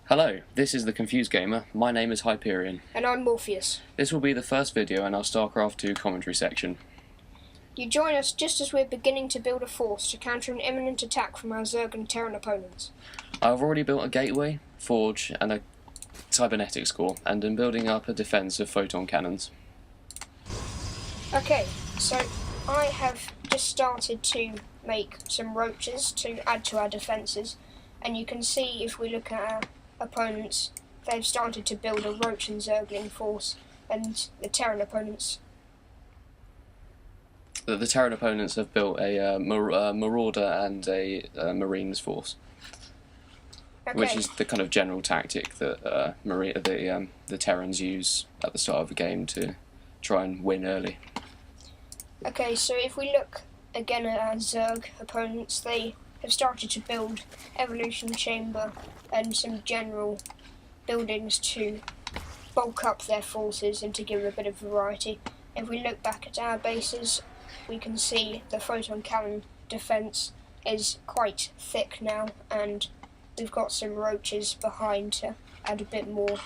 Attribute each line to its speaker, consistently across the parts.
Speaker 1: Hello, this is The Confused Gamer. My name is Hyperion.
Speaker 2: And I'm Morpheus.
Speaker 1: This will be the first video in our Starcraft 2 commentary section.
Speaker 2: You join us just as we're beginning to build a force to counter an imminent attack from our Zerg and Terran opponents.
Speaker 1: I've already built a gateway, forge, and a cybernetics core, and am building up a defence of photon cannons.
Speaker 2: Okay, so I have just started to make some roaches to add to our defences, and you can see if we look at our opponents, they've started to build a roach and zergling force, and the Terran opponents...
Speaker 1: The Terran opponents have built a marauder and a marines force,
Speaker 2: Okay.
Speaker 1: which is the kind of general tactic that the Terrans use at the start of a game to try and win early.
Speaker 2: Okay, so if we look again at our Zerg opponents, they have started to build evolution chamber and some general buildings to bulk up their forces and to give a bit of variety. If we look back at our bases, we can see the photon cannon defence is quite thick now, and we've got some roaches behind to add a bit more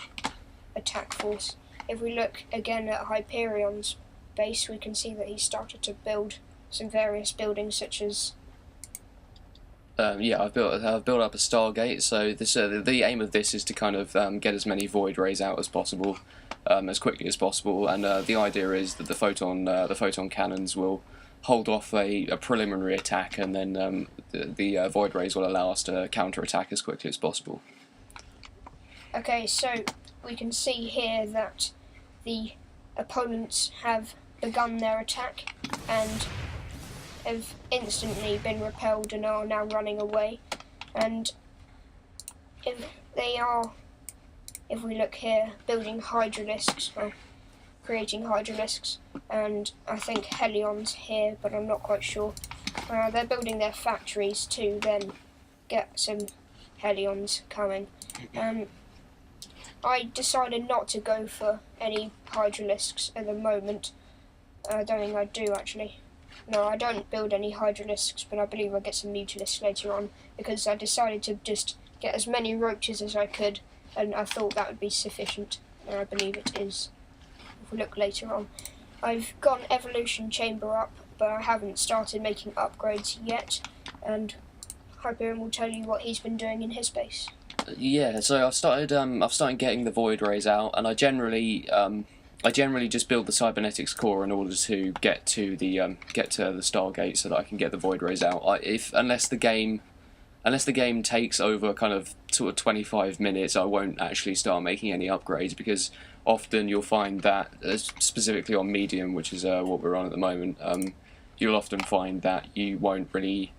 Speaker 2: attack force. If we look again at Hyperion's base, we can see that he started to build some various buildings such as...
Speaker 1: I've built up a Stargate. So this the aim of this is to kind of get as many void rays out as possible, as quickly as possible. And the idea is that the photon cannons will hold off a preliminary attack, and then the void rays will allow us to counter attack as quickly as possible.
Speaker 2: Okay, so we can see here that the opponents have begun their attack and have instantly been repelled and are now running away. And if we look here, building hydralisks, well, creating hydralisks, and I think Helion's here, but I'm not quite sure. They're building their factories to then get some Helions coming. I decided not to go for any hydralisks at the moment. I don't think I do, actually. No, I don't build any hydralisks, but I believe I'll get some mutalisks later on, because I decided to just get as many roaches as I could, and I thought that would be sufficient, and I believe it is. If we look later on, I've got an evolution chamber up, but I haven't started making upgrades yet, and Hyperion will tell you what he's been doing in his base.
Speaker 1: Yeah, so I've started getting the void rays out, and I generally just build the cybernetics core in order to get to the Stargate so that I can get the void rays out. Unless the game takes over kind of sort of 25 minutes, I won't actually start making any upgrades, because often you'll find that, specifically on medium, which is what we're on at the moment, you'll often find that you won't really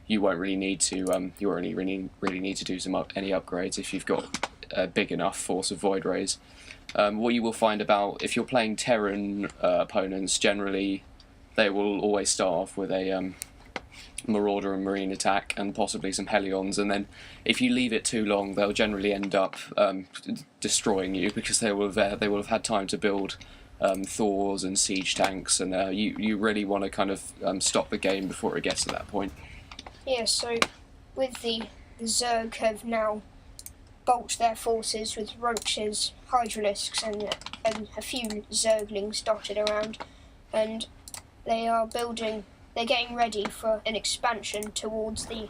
Speaker 1: need to do any upgrades if you've got a big enough force of void rays. What you will find about, if you're playing Terran opponents, generally they will always start off with a marauder and marine attack and possibly some Helions, and then if you leave it too long, they'll generally end up destroying you, because they will have had time to build Thors and siege tanks, and you really want to kind of stop the game before it gets to that point.
Speaker 2: Yeah, so with the Zerg have now bulked their forces with roaches, hydralisks, and a few zerglings dotted around, and they're getting ready for an expansion towards the...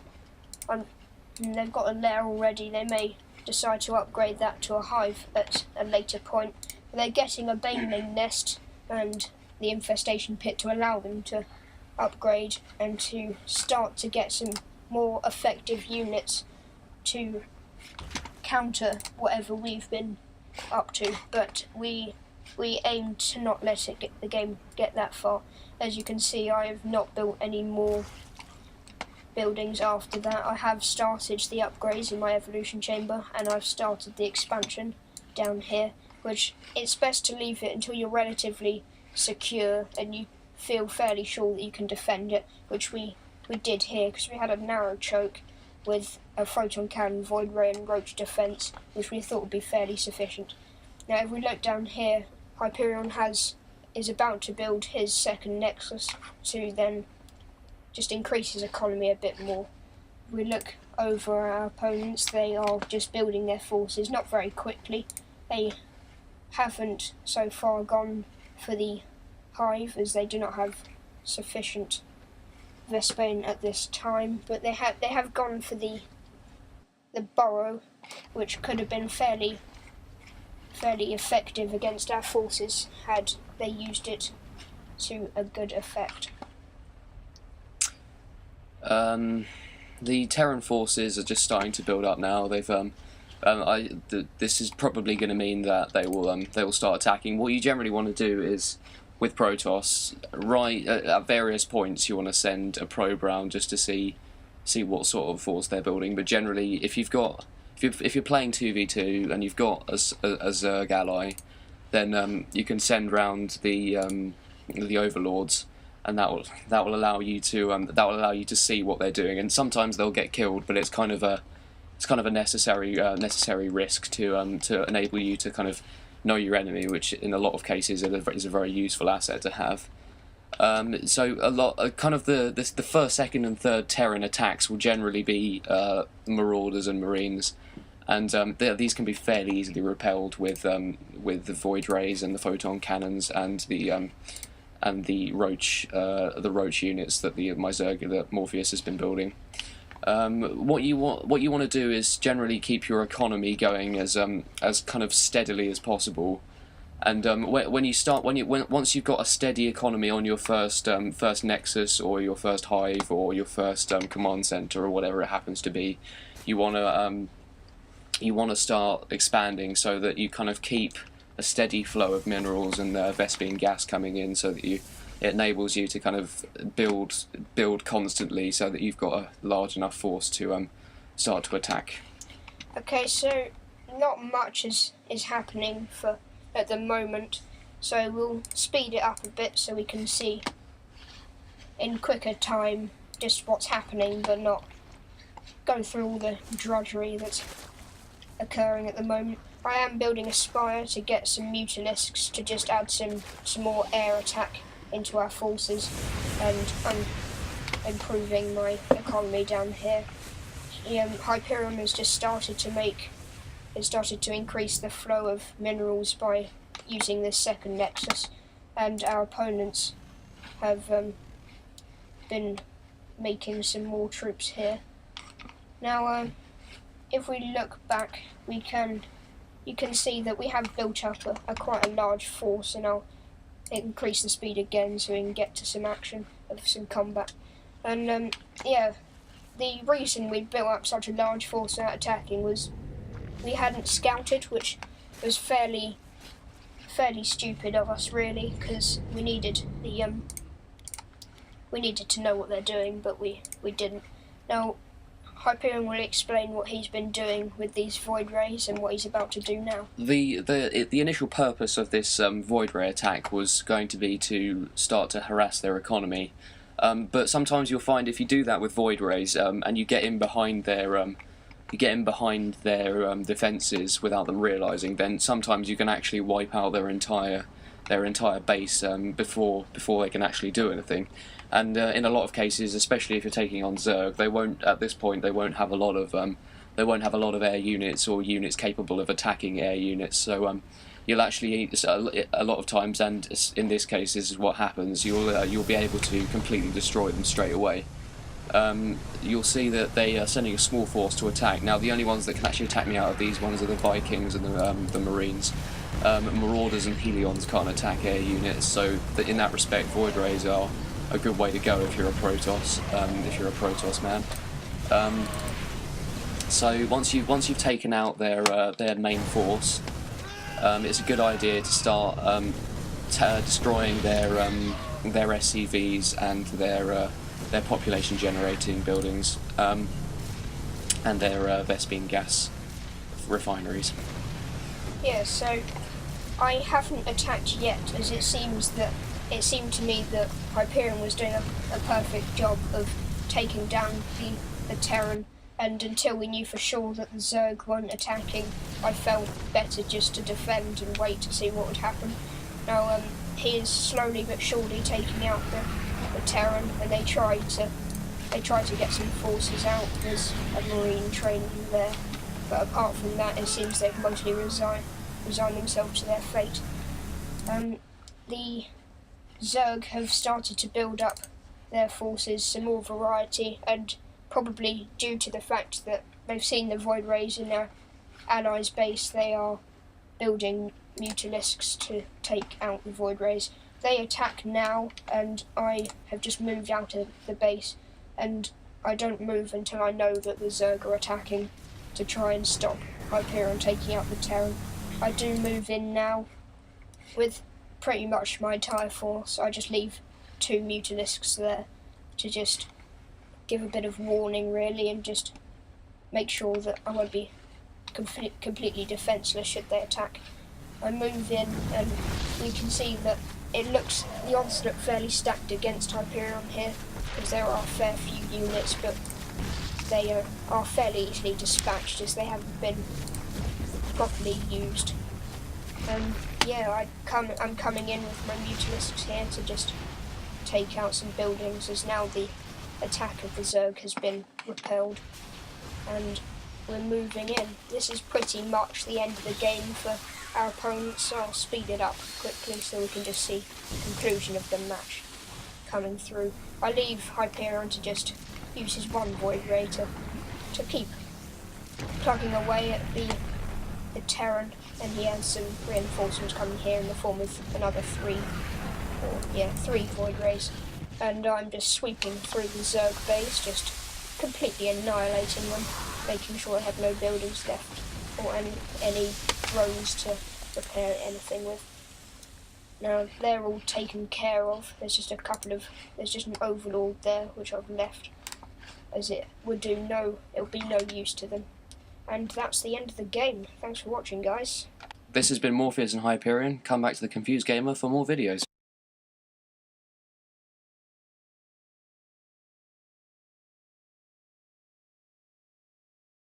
Speaker 2: they've got a lair already. They may decide to upgrade that to a hive at a later point. But they're getting a baneling nest and the infestation pit to allow them to upgrade and to start to get some more effective units to counter whatever we've been up to. But we aim to not let the game get that far. As you can see, I have not built any more buildings after that. I have started the upgrades in my evolution chamber, and I've started the expansion down here, which it's best to leave it until you're relatively secure and you feel fairly sure that you can defend it, which we did here, because we had a narrow choke with a photon cannon, void ray and roach defence, which we thought would be fairly sufficient. Now if we look down here, Hyperion is about to build his second nexus to then just increase his economy a bit more. we look over our opponents, they are just building their forces, not very quickly. They haven't so far gone for the hive, as they do not have sufficient Vespene at this time, but they have gone for the burrow, which could have been fairly effective against our forces had they used it to a good effect.
Speaker 1: The Terran forces are just starting to build up now. They've this is probably going to mean that they will start attacking. What you generally want to do is, with Protoss, right at various points, you want to send a probe round just to see what sort of force they're building. But generally, if you're playing 2v2 and you've got a Zerg ally, then you can send round the overlords, and that will allow you to see what they're doing. And sometimes they'll get killed, but it's kind of a necessary risk to enable you to kind of know your enemy, which in a lot of cases is a very useful asset to have. So the first, second, and third Terran attacks will generally be Marauders and Marines, and these can be fairly easily repelled with the Void Rays and the Photon Cannons and the Roach units that that Morpheus has been building. What you want to do is generally keep your economy going as kind of steadily as possible, and once you've got a steady economy on your first nexus or your first hive or your first command center or whatever it happens to be, you want to start expanding so that you kind of keep a steady flow of minerals and Vespene gas coming in, so that it enables you to kind of build constantly, so that you've got a large enough force to start to attack.
Speaker 2: Okay, so not much is happening at the moment, so we'll speed it up a bit so we can see in quicker time just what's happening, but not go through all the drudgery that's occurring at the moment. I am building a spire to get some mutilisks to just add some more air attack into our forces, and I'm improving my economy down here. Hyperion has just started to increase the flow of minerals by using this second nexus, and our opponents have been making some more troops here. Now, if we look back, you can see that we have built up a quite a large force, and I'll increase the speed again so we can get to some action of some combat. And the reason we built up such a large force without attacking was we hadn't scouted, which was fairly stupid of us, really, because we needed to know what they're doing, but we didn't. Now, Hyperion will explain what he's been doing with these Void Rays and what he's about to do now.
Speaker 1: The initial purpose of this Void Ray attack was going to be to start to harass their economy, but sometimes you'll find if you do that with Void Rays and you get in behind their defences without them realising, then sometimes you can actually wipe out their entire base before they can actually do anything. And in a lot of cases, especially if you're taking on Zerg, they won't have a lot of air units or units capable of attacking air units. So you'll actually, a lot of times, and in this case, this is what happens. You'll be able to completely destroy them straight away. You'll see that they are sending a small force to attack. Now, the only ones that can actually attack me out of these ones are the Vikings and the Marines. Marauders and Helions can't attack air units, so in that respect, Void Rays are a good way to go if you're a Protoss, man. So once you've taken out their main force, it's a good idea to start destroying their SCVs and their population generating buildings and their Vespene gas refineries.
Speaker 2: Yeah, so I haven't attacked yet, as it seemed to me that Hyperion was doing a perfect job of taking down the Terran, and until we knew for sure that the Zerg weren't attacking, I felt better just to defend and wait to see what would happen. Now, he is slowly but surely taking out the Terran, and they tried to they try to get some forces out. There's a marine training there, but apart from that, it seems they've mostly resigned themselves to their fate. The Zerg have started to build up their forces, some more variety, and probably due to the fact that they've seen the Void Rays in their allies' base, they are building Mutalisks to take out the Void Rays. They attack now, and I have just moved out of the base, and I don't move until I know that the Zerg are attacking to try and stop Hyperion taking out the Terran. I do move in now with pretty much my entire force. I just leave 2 Mutalisks there to just give a bit of warning, really, and just make sure that I won't be completely defenceless should they attack. I move in, and we can see that the odds look fairly stacked against Hyperion here, because there are a fair few units, but they are fairly easily dispatched as they haven't been properly used. Yeah, I'm coming in with my Mutalisks here to just take out some buildings, as now the attack of the Zerg has been repelled, and we're moving in. This is pretty much the end of the game for our opponents, so I'll speed it up quickly so we can just see the conclusion of the match coming through. I leave Hyperion to just use his 1 Void Ray to keep plugging away at the Terran, and he has some reinforcements coming here in the form of another 3 Void Rays, and I'm just sweeping through the Zerg base, just completely annihilating them, making sure I have no buildings left or any drones to repair anything with. Now they're all taken care of. There's just an overlord there which I've left, as it would be no use to them. And that's the end of the game. Thanks for watching, guys.
Speaker 1: This has been Morpheus and Hyperion. Come back to the Confused Gamer for more videos.